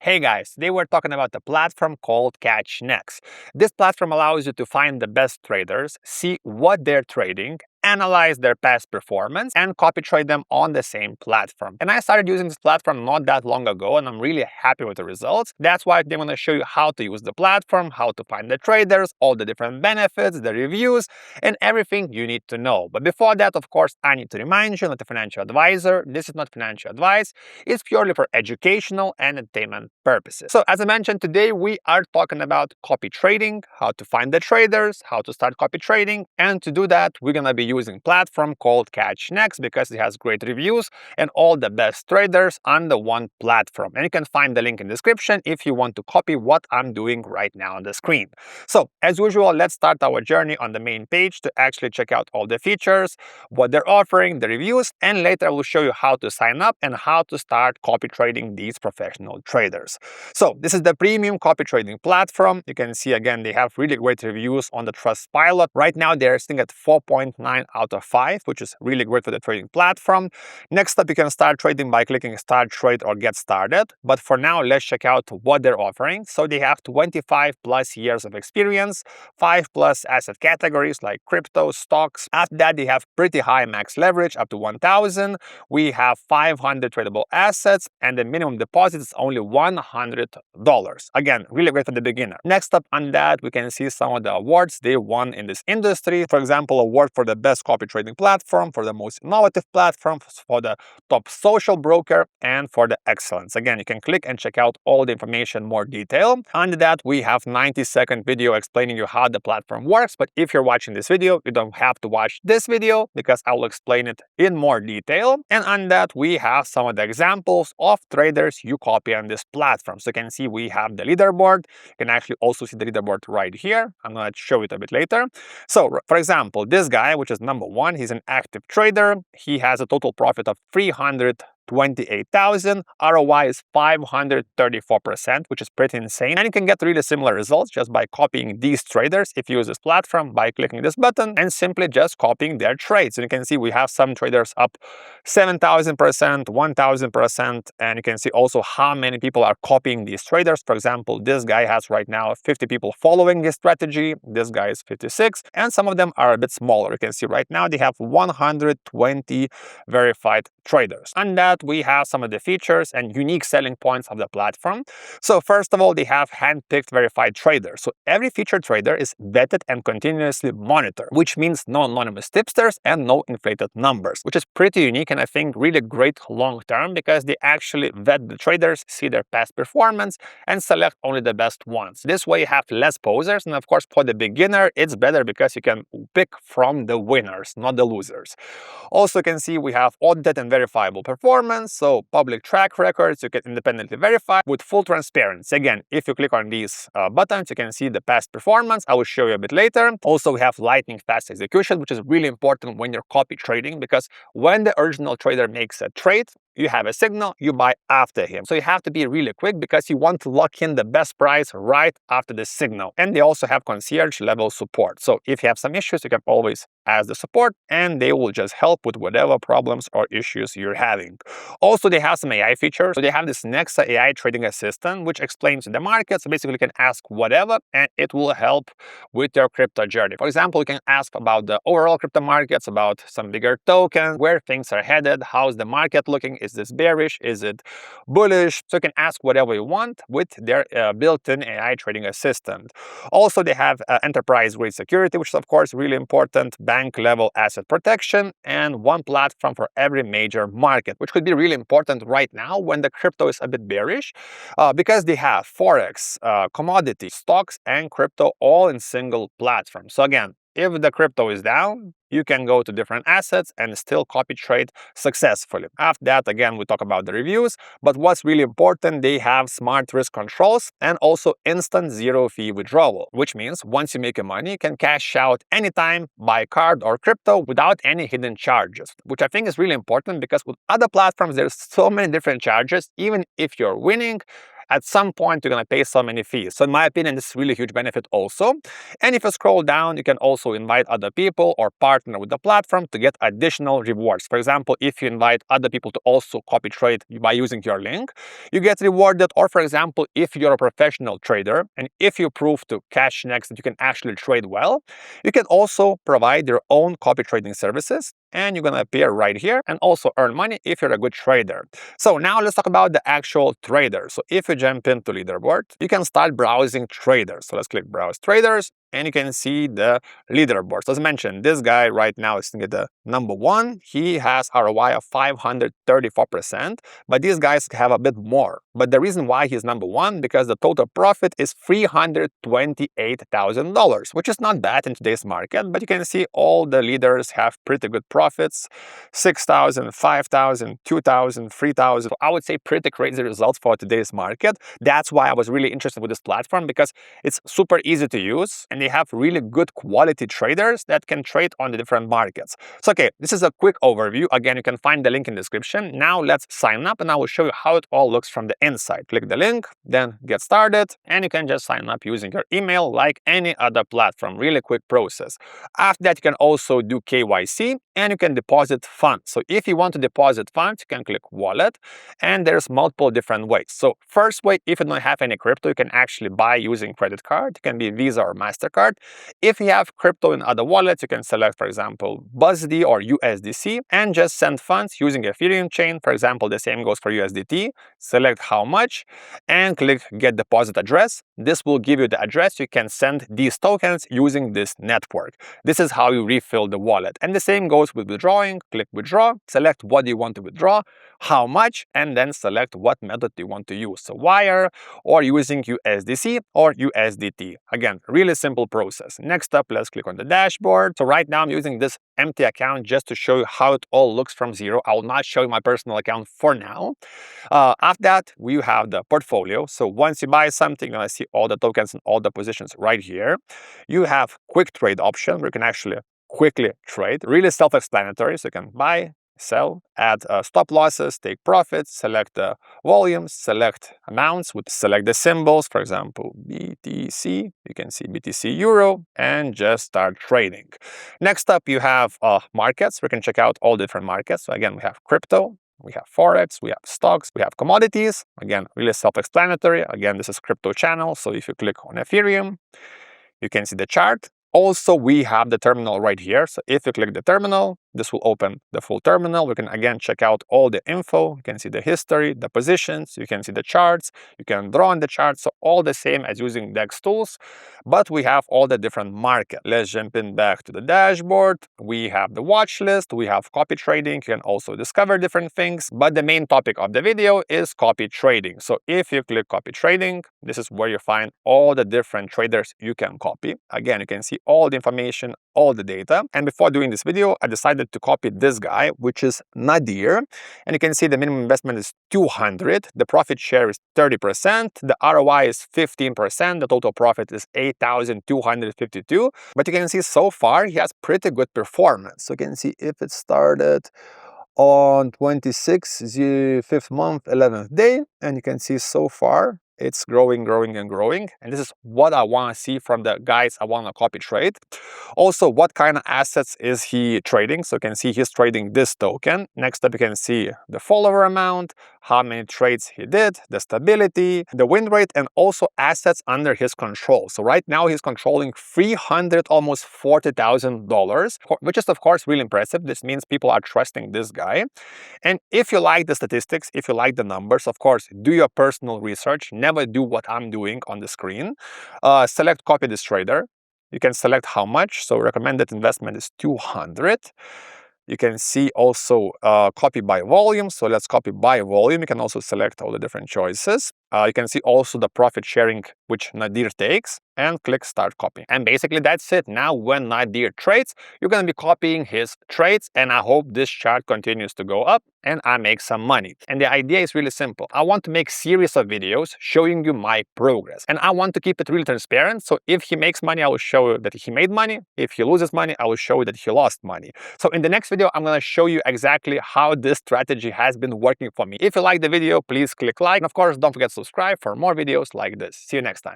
Hey guys, today we're talking about a platform called CatchNex. This platform allows you to find the best traders, see what they're trading, analyze their past performance, and copy trade them on the same platform. And I started using this platform not that long ago, and I'm really happy with the results. That's why I'm going to show you how to use the platform, how to find the traders, all the different benefits, the reviews, and everything you need to know. But before that, of course, I need to remind you, I'm not a financial advisor. This is not financial advice. It's purely for educational and entertainment purposes. So as I mentioned, today we are talking about copy trading, how to find the traders, how to start copy trading. And to do that, we're going to be using a platform called CatchNex because it has great reviews and all the best traders on the one platform. And you can find the link in the description if you want to copy what I'm doing right now on the screen. So as usual, let's start our journey on the main page to actually check out all the features, what they're offering, the reviews, and later I will show you how to sign up and how to start copy trading these professional traders. So this is the premium copy trading platform. You can see again, they have really great reviews on the Trustpilot. Right now, they're sitting at 4.9 out of 5, which is really great for the trading platform. Next up, you can start trading by clicking Start Trade or Get Started. But for now, let's check out what they're offering. So they have 25 plus years of experience, 5 plus asset categories like crypto, stocks. After that, they have pretty high max leverage up to 1,000. We have 500 tradable assets, and the minimum deposit is only $100. Again, really great for the beginner. Next up on that, we can see some of the awards they won in this industry. For example, award for the best copy trading platform, for the most innovative platform, for the top social broker, and for the excellence. Again, you can click and check out all the information more detail. Under that, we have 90-second video explaining you how the platform works. But if you're watching this video, you don't have to watch this video because I will explain it in more detail. And on that, we have some of the examples of traders you copy on this platform. So you can see we have the leaderboard. You can actually also see the leaderboard right here. I'm going to show it a bit later. So for example, this guy, which is number 1, he's an active trader. He has a total profit of 328,000. ROI is 534%, which is pretty insane. And you can get really similar results just by copying these traders if you use this platform by clicking this button and simply just copying their trades. And you can see we have some traders up 7,000%, 1,000%, and you can see also how many people are copying these traders. For example, this guy has right now 50 people following his strategy. This guy is 56, and some of them are a bit smaller. You can see right now they have 120 verified traders. And that we have some of the features and unique selling points of the platform. So first of all, they have hand-picked verified traders. So every featured trader is vetted and continuously monitored, which means no anonymous tipsters and no inflated numbers, which is pretty unique and I think really great long-term because they actually vet the traders, see their past performance, and select only the best ones. This way you have less posers, and of course for the beginner it's better because you can pick from the winners, not the losers. Also, you can see we have audited and verifiable performance, so public track records you can independently verify with full transparency. Again, if you click on these buttons, you can see the past performance. I will show you a bit later. Also, we have lightning fast execution, which is really important when you're copy trading because when the original trader makes a trade, you have a signal, you buy after him. So you have to be really quick because you want to lock in the best price right after the signal. And they also have concierge level support. So if you have some issues, you can always ask the support and they will just help with whatever problems or issues you're having. Also, they have some AI features. So they have this Nexa AI trading assistant, which explains the market. So basically you can ask whatever and it will help with your crypto journey. For example, you can ask about the overall crypto markets, about some bigger tokens, where things are headed, how's the market looking, is this bearish, is it bullish? So you can ask whatever you want with their built-in AI trading assistant. Also, they have enterprise-grade security, which is of course really important, bank-level asset protection, and one platform for every major market, which could be really important right now when the crypto is a bit bearish because they have Forex, commodity, stocks, and crypto all in single platform. So again, if the crypto is down, you can go to different assets and still copy trade successfully. After that, again, we talk about the reviews, but what's really important, they have smart risk controls and also instant zero fee withdrawal, which means once you make your money, you can cash out anytime by card or crypto without any hidden charges, which I think is really important because with other platforms, there's so many different charges. Even if you're winning, at some point you're going to pay so many fees. So in my opinion, this is really huge benefit also. And if you scroll down, you can also invite other people or partner with the platform to get additional rewards. For example, if you invite other people to also copy trade by using your link, you get rewarded. Or for example, if you're a professional trader and if you prove to CatchNex that you can actually trade well, you can also provide your own copy trading services, and you're going to appear right here and also earn money if you're a good trader. So now let's talk about the actual traders. So if you jump into leaderboard, you can start browsing traders. So let's click browse traders, and you can see the leaderboards. As mentioned, this guy right now is at the number 1. He has ROI of 534%, but these guys have a bit more. But the reason why he's number 1, because the total profit is $328,000, which is not bad in today's market. But you can see all the leaders have pretty good profits: 6,000, 5,000, 2,000, 3,000. I would say pretty crazy results for today's market. That's why I was really interested with this platform, because it's super easy to use and they have really good quality traders that can trade on the different markets. So okay, this is a quick overview. Again, you can find the link in the description. Now let's sign up and I will show you how it all looks from the inside. Click the link, then get started, and you can just sign up using your email like any other platform. Really quick process. After that, you can also do KYC and you can deposit funds. So if you want to deposit funds, you can click wallet, and there's multiple different ways. So first way, if you don't have any crypto, you can actually buy using credit card. It can be Visa or MasterCard. If you have crypto in other wallets, you can select, for example, BUSD or USDC and just send funds using Ethereum chain. For example, the same goes for USDT. Select how much and click get deposit address. This will give you the address you can send these tokens using this network. This is how you refill the wallet. And the same goes with withdrawing. Click withdraw, select what you want to withdraw, how much, and then select what method you want to use. So wire or using USDC or USDT. Again, really simple process. Next up, let's click on the dashboard. So right now I'm using this empty account just to show you how it all looks from zero. I will not show you my personal account for now. After that, we have the portfolio. So once you buy something, you're going to see all the tokens and all the positions right here. You have quick trade option where you can actually quickly trade. Really self-explanatory. So you can buy, sell, add stop losses, take profits, select the volumes, select amounts, select the symbols, for example, BTC, you can see BTC Euro, and just start trading. Next up, you have markets. We can check out all different markets. So again, we have crypto, we have Forex, we have stocks, we have commodities. Again, really self-explanatory. Again, this is crypto channel. So if you click on Ethereum, you can see the chart. Also, we have the terminal right here. So if you click the terminal, this will open the full terminal. We can again check out all the info. You can see the history, the positions, you can see the charts, you can draw on the charts. So all the same as using DEX tools, but we have all the different markets. Let's jump in back to the dashboard. We have the watch list, we have copy trading. You can also discover different things, but the main topic of the video is copy trading. So if you click copy trading, this is where you find all the different traders you can copy. Again, you can see all the information, all the data. And before doing this video, I decided to copy this guy, which is Nadir. And you can see the minimum investment is 200. The profit share is 30%. The ROI is 15%. The total profit is 8,252. But you can see so far he has pretty good performance. So you can see if it started on 26th, the 5th month, 11th day. And you can see so far it's growing, growing, and growing. And this is what I want to see from the guys I want to copy trade. Also, what kind of assets is he trading? So you can see he's trading this token. Next up, you can see the follower amount, how many trades he did, the stability, the win rate, and also assets under his control. So right now he's controlling almost $40,000, which is of course really impressive. This means people are trusting this guy. And if you like the statistics, if you like the numbers, of course, do your personal research. Never do what I'm doing on the screen. Select copy this trader. You can select how much. So recommended investment is 200. You can see also copy by volume. So let's copy by volume. You can also select all the different choices. You can see also the profit sharing which Nadir takes. and click start copy. And basically that's it. Now when Nadir trades, you're going to be copying his trades, and I hope this chart continues to go up and I make some money. And the idea is really simple. I want to make series of videos showing you my progress, and I want to keep it really transparent. So if he makes money, I will show you that he made money. If he loses money, I will show you that he lost money. So in the next video, I'm going to show you exactly how this strategy has been working for me. If you like the video, please click like, and of course don't forget to subscribe for more videos like this. See you next time.